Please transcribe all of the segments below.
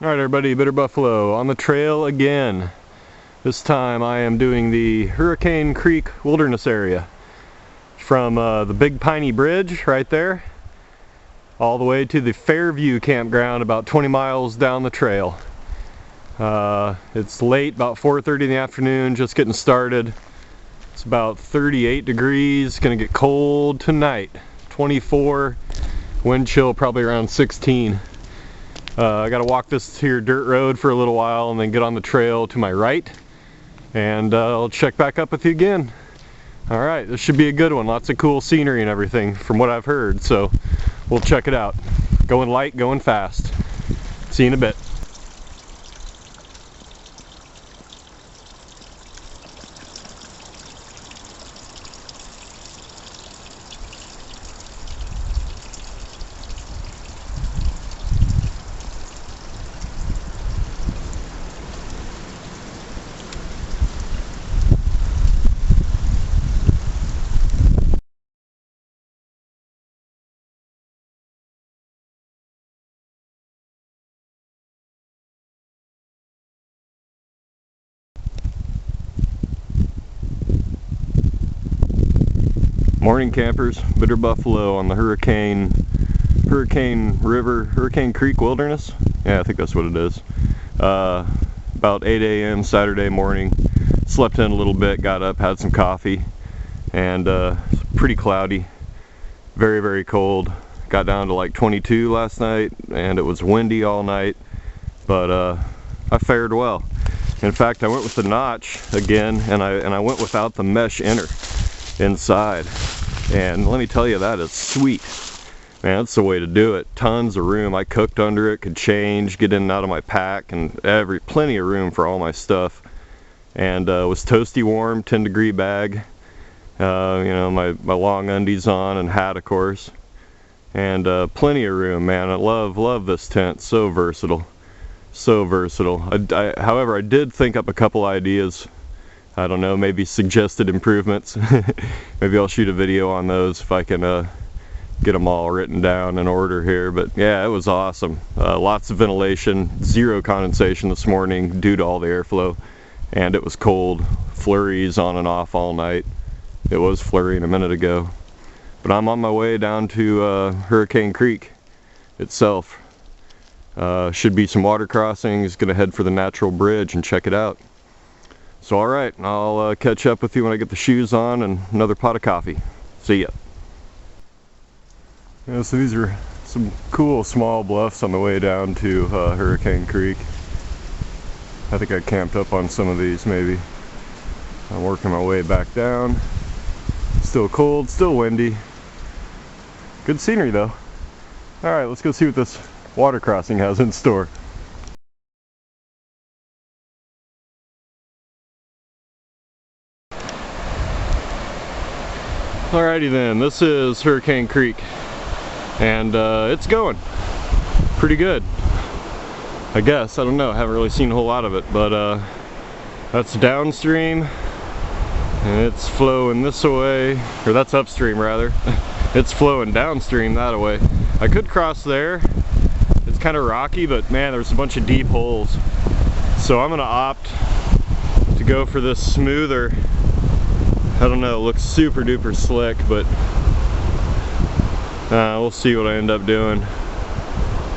Alright everybody, Bitter Buffalo on the trail again. This time I am doing the Hurricane Creek Wilderness area. From the Big Piney Bridge right there, all the way to the Fairview Campground about 20 miles down the trail. It's late, about 4:30 in the afternoon, just getting started. It's about 38 degrees, gonna get cold tonight. 24, wind chill probably around 16. I gotta walk this here dirt road for a little while and then get on the trail to my right, and I'll check back up with you again. Alright, this should be a good one. Lots of cool scenery and everything from what I've heard, so we'll check it out. Going light, going fast. See you in a bit. Morning campers, Bitter Buffalo on the Hurricane Creek Wilderness. Yeah, I think that's what it is. About 8 a.m. Saturday morning. Slept in a little bit, got up, had some coffee, and it's pretty cloudy, very, very cold. Got down to like 22 last night, and it was windy all night, but I fared well. In fact, I went with the notch again, and I went without the mesh inner inside, and let me tell you, that is sweet, man. That's the way to do it. Tons of room. I cooked under it, could change, get in and out of my pack, and plenty of room for all my stuff. And was toasty warm, 10-degree bag, you know, my long undies on and hat, of course, and plenty of room, man. I love this tent. So versatile, so versatile. However, I did think up a couple ideas. I don't know, maybe suggested improvements. Maybe I'll shoot a video on those if I can get them all written down in order here. But yeah, it was awesome. Lots of ventilation, zero condensation this morning due to all the airflow, and it was cold. Flurries on and off all night. It was flurrying a minute ago. But I'm on my way down to Hurricane Creek itself. Should be some water crossings. Gonna head for the natural bridge and check it out. So alright, I'll catch up with you when I get the shoes on and another pot of coffee. See ya. Yeah, so these are some cool small bluffs on the way down to Hurricane Creek. I think I camped up on some of these maybe. I'm working my way back down. Still cold, still windy. Good scenery though. Alright, let's go see what this water crossing has in store. Alrighty then, this is Hurricane Creek, and it's going pretty good, I guess. I don't know, I haven't really seen a whole lot of it, but that's downstream, and it's flowing this way, or that's upstream rather. It's flowing downstream that way. I could cross there. It's kind of rocky, but man, there's a bunch of deep holes. So I'm gonna opt to go for this smoother. I don't know, it looks super duper slick, but we'll see what I end up doing.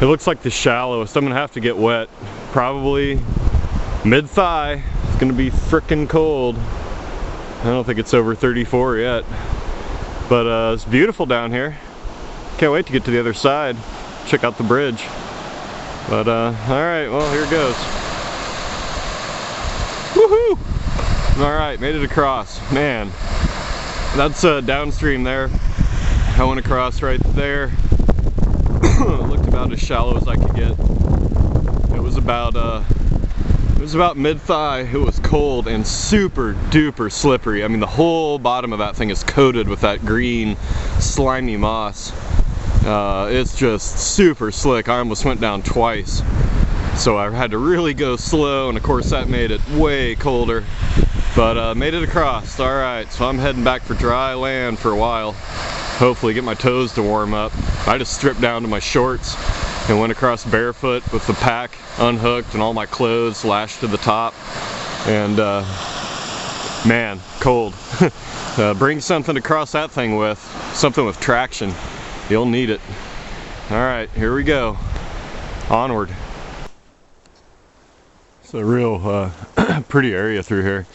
It looks like the shallowest. I'm gonna have to get wet, probably mid-thigh. It's gonna be frickin' cold. I don't think it's over 34 yet, but it's beautiful down here. Can't wait to get to the other side, check out the bridge. But alright, well, here it goes. Woohoo! Alright, made it across. Man, that's downstream there. I went across right there. It looked about as shallow as I could get. It was about mid-thigh. It was cold and super duper slippery. I mean, the whole bottom of that thing is coated with that green slimy moss. It's just super slick. I almost went down twice. So I had to really go slow, and of course that made it way colder. But made it across. Alright, so I'm heading back for dry land for a while. Hopefully get my toes to warm up. I just stripped down to my shorts and went across barefoot with the pack unhooked and all my clothes lashed to the top. And man, cold. Bring something to cross that thing with, something with traction. You'll need it. All right, here we go. Onward. It's a real pretty area through here.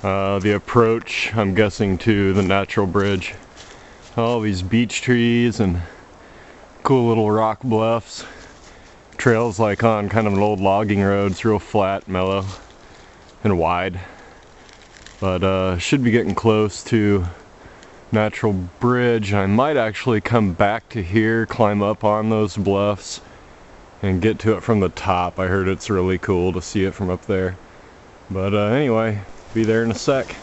The approach, I'm guessing, to the natural bridge. All these beech trees and cool little rock bluffs. Trails like on kind of an old logging road. It's real flat, mellow, and wide. But should be getting close to natural bridge. I might actually come back to here, climb up on those bluffs, and get to it from the top. I heard it's really cool to see it from up there. But anyway, be there in a sec.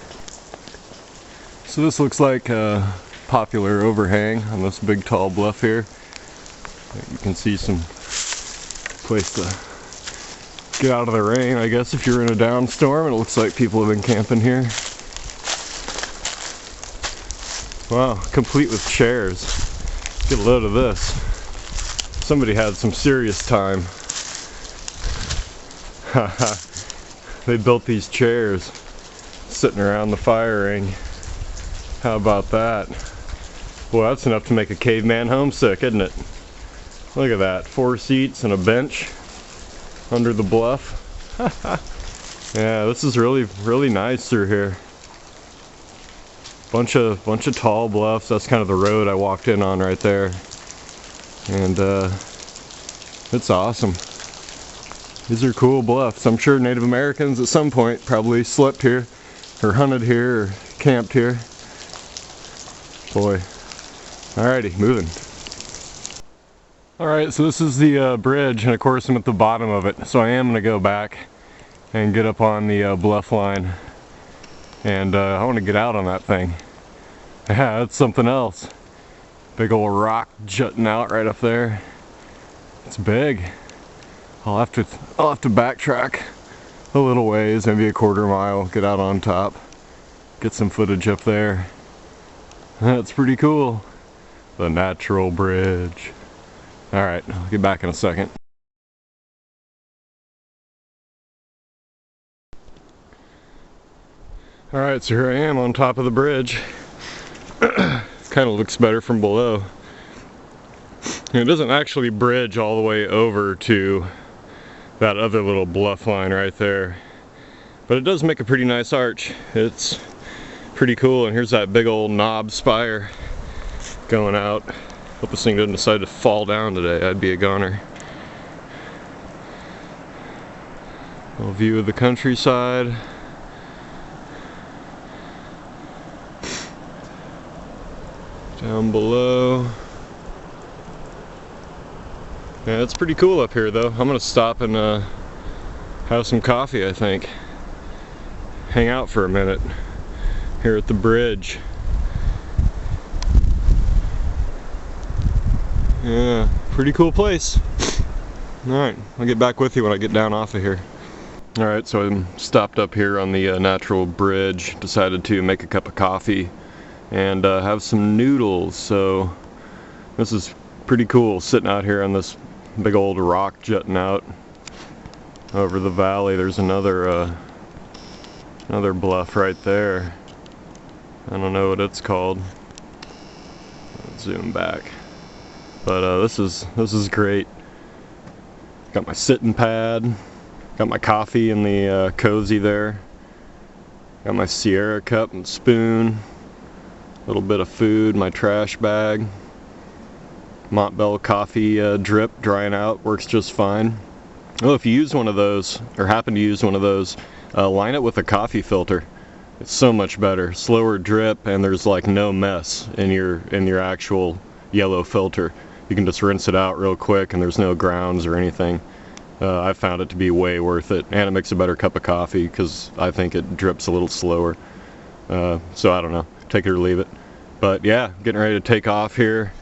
So this looks like a popular overhang on this big tall bluff here. You can see some place to get out of the rain, I guess, if you're in a downstorm. It looks like people have been camping here. Wow, complete with chairs. Get a load of this. Somebody had some serious time. They built these chairs sitting around the fire ring. How about that? Well, that's enough to make a caveman homesick, isn't it? Look at that, 4 seats and a bench under the bluff. Yeah, this is really nice through here. Bunch of tall bluffs. That's kind of the road I walked in on right there. And it's awesome. These are cool bluffs. I'm sure Native Americans at some point probably slept here, or hunted here, or camped here. Boy. Alrighty, moving. Alright, so this is the bridge, and of course I'm at the bottom of it. So I am going to go back and get up on the bluff line. And I want to get out on that thing. Yeah, that's something else. Big old rock jutting out right up there. It's big. I'll have to backtrack a little ways, maybe a quarter mile, get out on top, get some footage up there. That's pretty cool. The natural bridge. Alright, I'll get back in a second. Alright, so here I am on top of the bridge. Kind of looks better from below. It doesn't actually bridge all the way over to that other little bluff line right there, but it does make a pretty nice arch. It's pretty cool, and here's that big old knob spire going out. Hope this thing doesn't decide to fall down today. I'd be a goner. A little view of the countryside. Down below. Yeah, it's pretty cool up here though. I'm gonna stop and have some coffee, I think. Hang out for a minute here at the bridge. Yeah, pretty cool place. Alright, I'll get back with you when I get down off of here. Alright, so I'm stopped up here on the natural bridge. Decided to make a cup of coffee and have some noodles. So this is pretty cool, sitting out here on this big old rock jutting out over the valley. There's another bluff right there. I don't know what it's called. Let's zoom back. But this is great. Got my sitting pad, got my coffee in the cozy there. Got my Sierra cup and spoon. A little bit of food, my trash bag. Montbell coffee drip drying out, works just fine. Oh, if you use one of those, or happen to use one of those, line it with a coffee filter. It's so much better. Slower drip, and there's like no mess in your actual yellow filter. You can just rinse it out real quick, and there's no grounds or anything. I found it to be way worth it, and it makes a better cup of coffee because I think it drips a little slower. So I don't know, take it or leave it. But yeah, getting ready to take off here.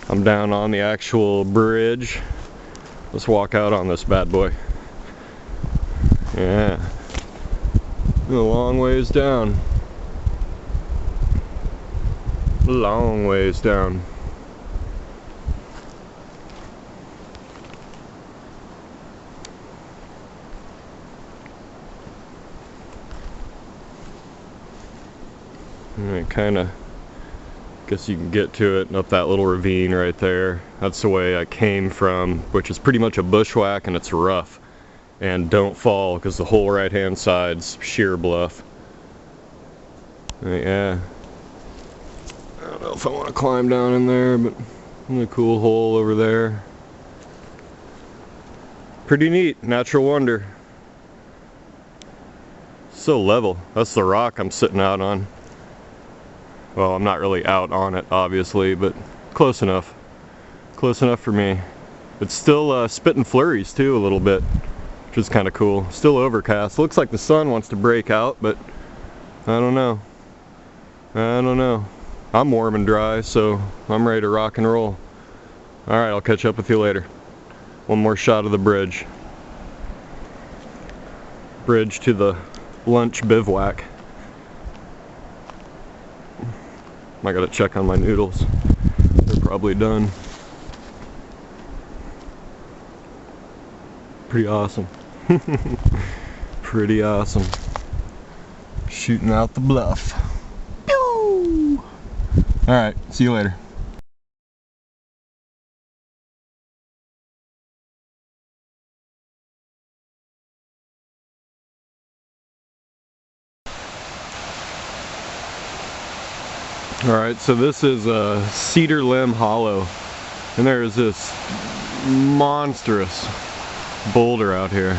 I'm down on the actual bridge. Let's walk out on this bad boy. Yeah, a long ways down. A long ways down. And kind of, guess you can get to it and up that little ravine right there. That's the way I came from, which is pretty much a bushwhack, and it's rough. And don't fall, because the whole right hand side's sheer bluff. Yeah. I don't know if I want to climb down in there, but a cool hole over there. Pretty neat, natural wonder. So level. That's the rock I'm sitting out on. Well, I'm not really out on it, obviously, but close enough. Close enough for me. It's still spitting flurries too a little bit, which is kind of cool. Still overcast. Looks like the sun wants to break out, but I don't know. I don't know. I'm warm and dry, so I'm ready to rock and roll. Alright, I'll catch up with you later. One more shot of the bridge. Bridge to the lunch bivouac. I gotta check on my noodles. They're probably done. Pretty awesome. Pretty awesome. Shooting out the bluff. Pew! Alright, see you later. Alright, so this is a Cedar Limb Hollow, and there is this monstrous boulder out here.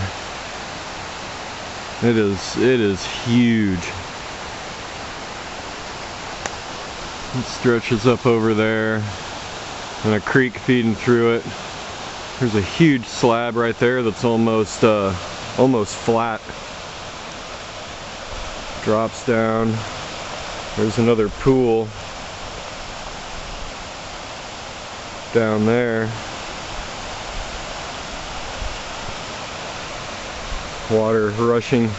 It is huge. It stretches up over there, and a creek feeding through it. There's a huge slab right there that's almost flat. Drops down. There's another pool down there. Water rushing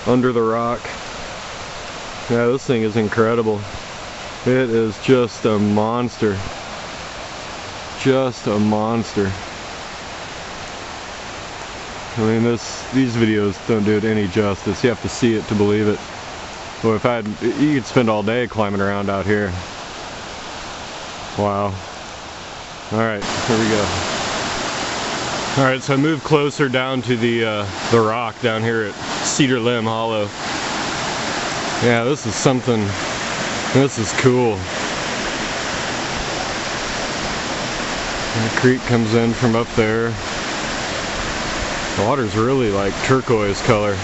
under the rock. Yeah, this thing is incredible. It is just a monster. Just a monster. I mean, these videos don't do it any justice. You have to see it to believe it. Well, you could spend all day climbing around out here. Wow. Alright, here we go. Alright, so I moved closer down to the rock down here at Cedar Limb Hollow. Yeah, this is something, this is cool. And the creek comes in from up there. The water's really like turquoise color.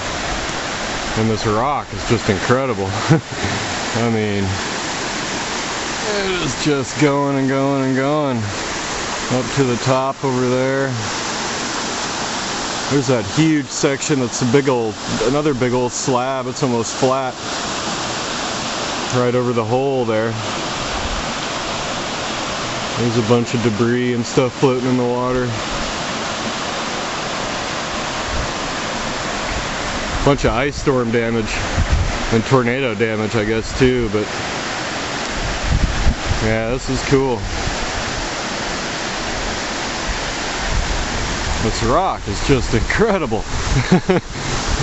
And this rock is just incredible. I mean, it is just going and going and going. Up to the top over there. There's that huge section that's another big old slab. It's almost flat. Right over the hole there. There's a bunch of debris and stuff floating in the water. Bunch of ice storm damage and tornado damage, I guess, too, but yeah, this is cool. This rock is just incredible.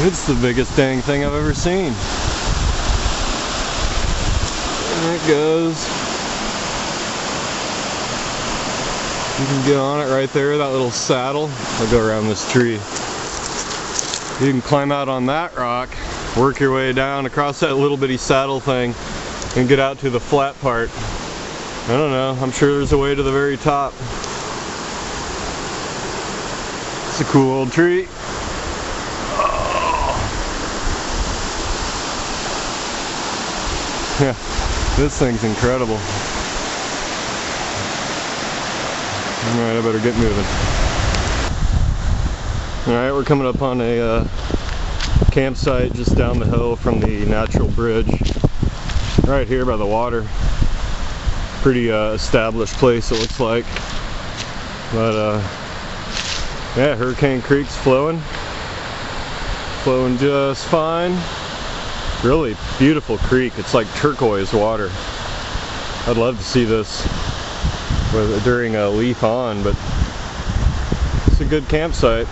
It's the biggest dang thing I've ever seen. There it goes. You can get on it right there, that little saddle. I'll go around this tree. You can climb out on that rock, work your way down across that little bitty saddle thing, and get out to the flat part. I don't know, I'm sure there's a way to the very top. It's a cool old tree. Oh. Yeah, this thing's incredible. Alright, I better get moving. Alright, we're coming up on a campsite just down the hill from the natural bridge. Right here by the water. Pretty established place, it looks like. But yeah, Hurricane Creek's flowing. Flowing just fine. Really beautiful creek. It's like turquoise water. I'd love to see this during a leaf on, but it's a good campsite.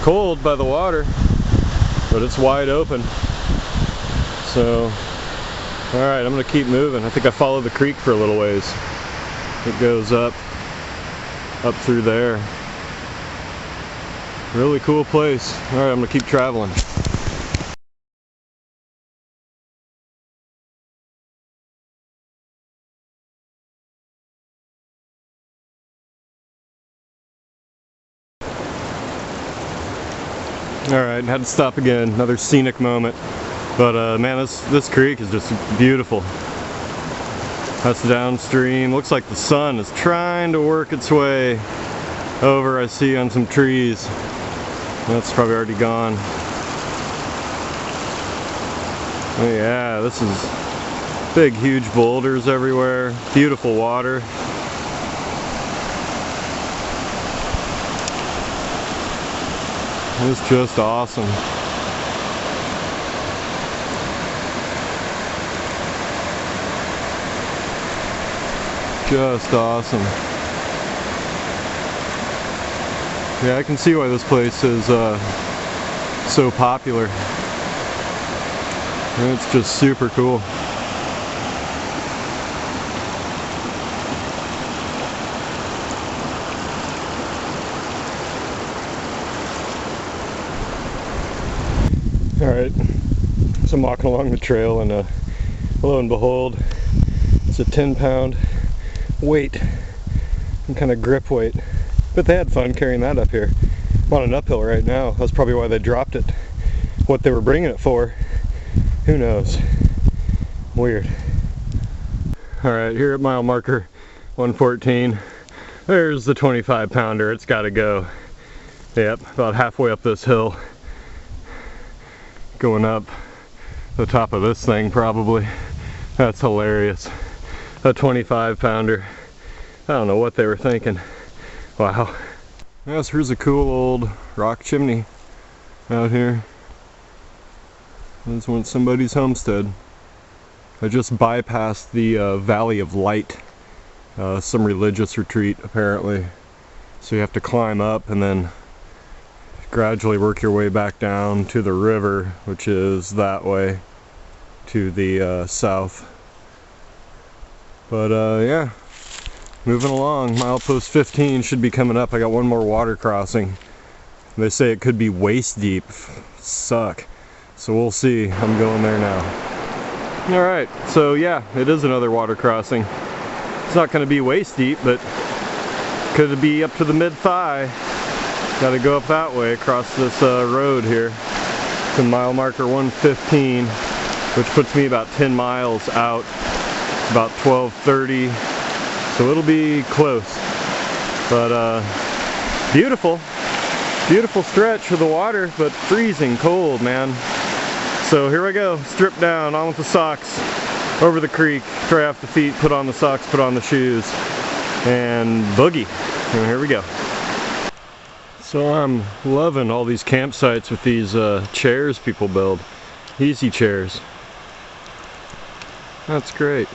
Cold by the water, but it's wide open. So, alright, I'm going to keep moving. I think I followed the creek for a little ways. It goes up through there. Really cool place. Alright, I'm going to keep traveling. Alright, had to stop again. Another scenic moment. But man, this creek is just beautiful. That's downstream. Looks like the sun is trying to work its way over, I see, on some trees. That's probably already gone. Oh yeah, this is big, huge boulders everywhere. Beautiful water. It's just awesome. Just awesome. Yeah, I can see why this place is so popular. It's just super cool. Alright, so I'm walking along the trail and lo and behold, it's a 10-pound weight and kind of grip weight. But they had fun carrying that up here. I'm on an uphill right now. That's probably why they dropped it. What they were bringing it for, who knows. Weird. Alright, here at mile marker 114, there's the 25-pounder. It's got to go. Yep, about halfway up this hill. Going up the top of this thing probably. That's hilarious. A 25-pounder. I don't know what they were thinking. Wow. Yes, here's a cool old rock chimney out here. This one's somebody's homestead. I just bypassed the Valley of Light. Some religious retreat apparently. So you have to climb up and then gradually work your way back down to the river, which is that way to the south. But yeah, moving along. Milepost 15 should be coming up. I got one more water crossing. They say it could be waist deep. Suck. So we'll see. I'm going there now. Alright, so yeah, it is another water crossing. It's not going to be waist deep, but could be up to the mid-thigh. Got to go up that way across this road here to mile marker 115, which puts me about 10 miles out, about 12:30, so it'll be close. But beautiful stretch for the water, but freezing cold, man. So here I go, strip down, on with the socks, over the creek, dry off the feet, put on the socks, put on the shoes, and boogie. And here we go. So I'm loving all these campsites with these chairs people build. Easy chairs. That's great.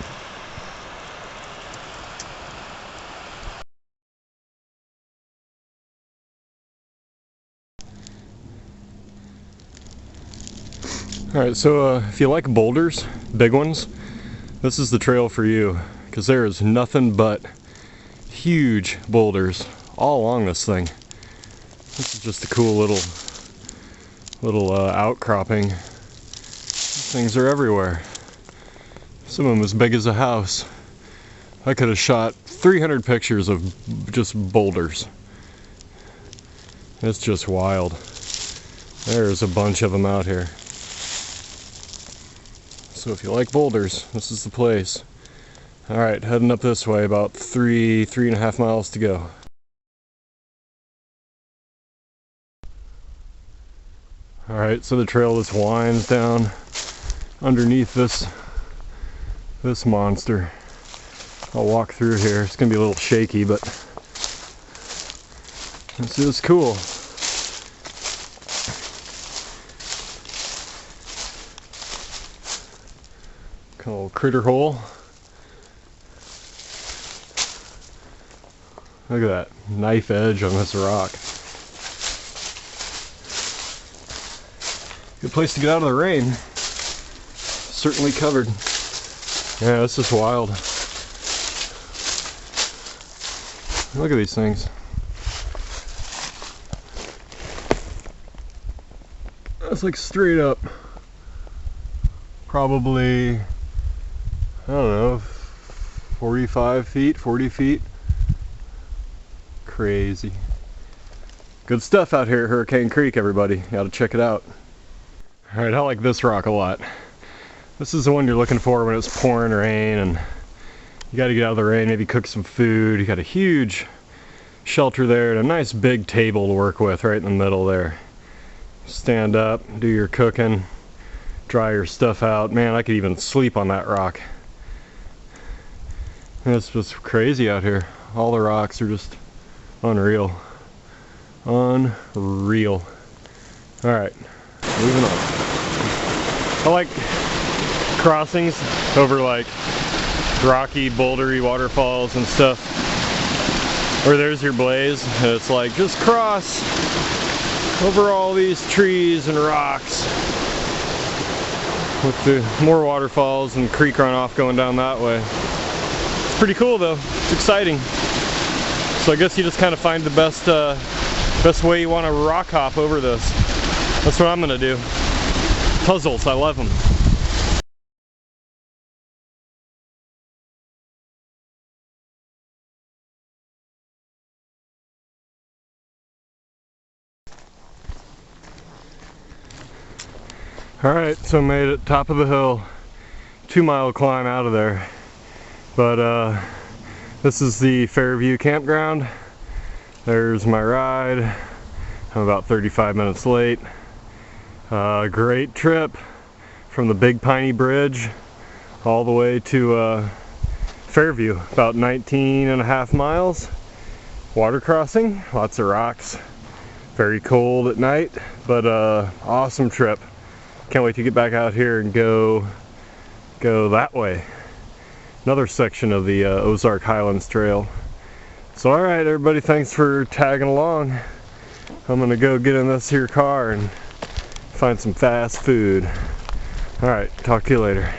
Alright, so if you like boulders, big ones, this is the trail for you. Because there is nothing but huge boulders all along this thing. This is just a cool little outcropping. These things are everywhere. Some of them as big as a house. I could have shot 300 pictures of just boulders. It's just wild. There's a bunch of them out here. So if you like boulders, this is the place. Alright, heading up this way, about 3.5 miles to go. Alright, so the trail just winds down underneath this monster. I'll walk through here. It's gonna be a little shaky, but this is cool. Kind of a little critter hole. Look at that knife edge on this rock. Good place to get out of the rain. certainly covered. Yeah, this is wild. Look at these things. That's like straight up. Probably, I don't know, 45 feet, 40 feet. Crazy. Good stuff out here at Hurricane Creek, everybody. You gotta check it out. Alright, I like this rock a lot. This is the one you're looking for when it's pouring rain and you gotta get out of the rain, maybe cook some food. You got a huge shelter there and a nice big table to work with right in the middle there. Stand up, do your cooking, dry your stuff out. Man, I could even sleep on that rock. It's just crazy out here. All the rocks are just unreal. Unreal. Alright, moving on. I like crossings over like rocky, bouldery waterfalls and stuff. Or there's your blaze, and it's like just cross over all these trees and rocks with the more waterfalls and creek runoff going down that way. It's pretty cool though. It's exciting. So I guess you just kind of find the best way you want to rock hop over this. That's what I'm gonna do. Puzzles, I love them. Alright, so made it top of the hill. 2-mile climb out of there. But this is the Fairview campground. There's my ride. I'm about 35 minutes late. Great trip from the Big Piney Bridge all the way to Fairview. About 19.5 miles. Water crossing, lots of rocks. Very cold at night, but awesome trip. Can't wait to get back out here and go that way. Another section of the Ozark Highlands Trail. So alright everybody, thanks for tagging along. I'm gonna go get in this here car and find some fast food. Alright, talk to you later.